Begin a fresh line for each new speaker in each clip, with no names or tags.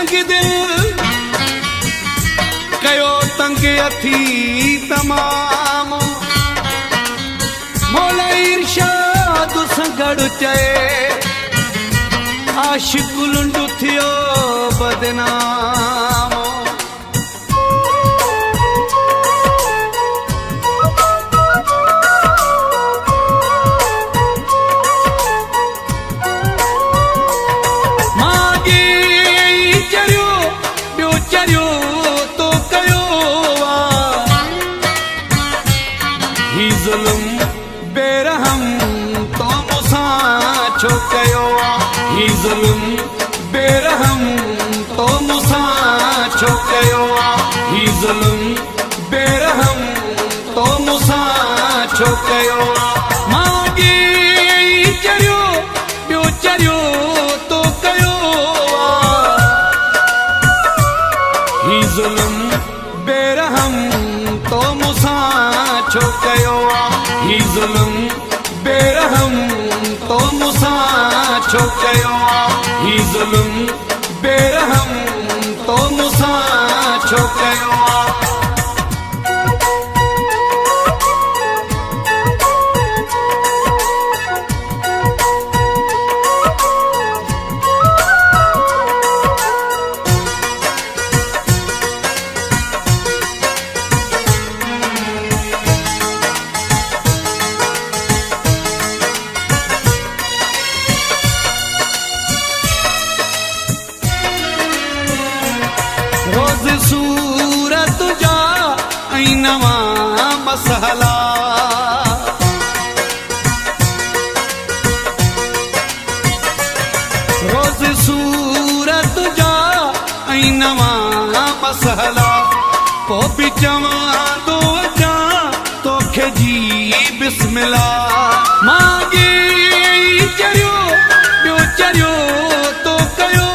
तंग दिल कयो तंग अथी तमाम मौला इरशाद संगड़ चए आशिक लुंडू थियो बदनाम जुल्म बेरहम तो मुसा छो कयो ही जुल्म बेरहम तो मुसा छो कयो ही जुल्म बेरहम तो मुसा छो कयो मांगे चरियो ॿियो चरियो तो कयो ही जुल्म बेरहम तो मुसा छो कयो ही जुल्म बेरहम तो मुसा छो कयो ही जुल्म बेरहम तो मुसा छो कयो रोज़ सूरत जा ऐं नवां मसला रोज़ सूरत जा ऐं नवां मसला पोइ बि चवां थो अचां तोखे जी बिस्मिल्लाह मांगे चरियो ॿियो चरियो तो कयो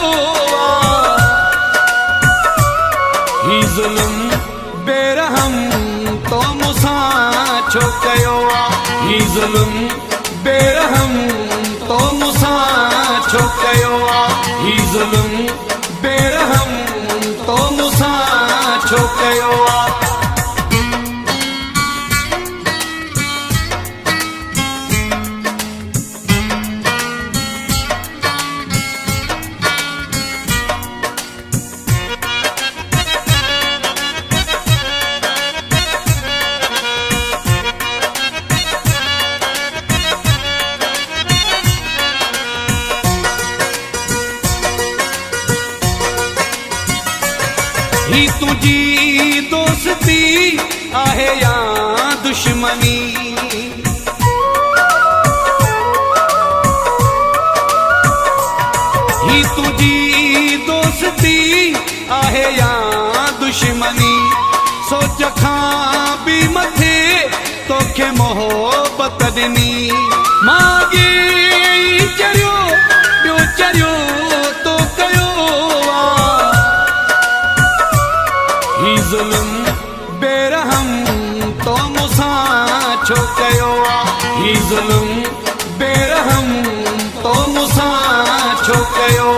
ही जुल्म बेरहम तो मुसा छो कयो ही जुल्म बेरहम तो मुसा छो कयो ही जुल्म बेरहम तो मुसा छो कयो ही तुझी दोस्ती आहे या दुश्मनी ही तुझी दोस्ती आहे या दुश्मनी सोच खां बि मथे तोखे मोहबत ॾिनी मांगे चरियो ॿियो चरियो तो कयो ही जुल्म बेरहम तो मुसा छो कयो ही जुल्म बेरहम तो मुसा छो कयो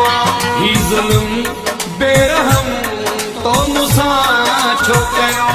ही जुल्म बेरहम तो मुसा छो कयो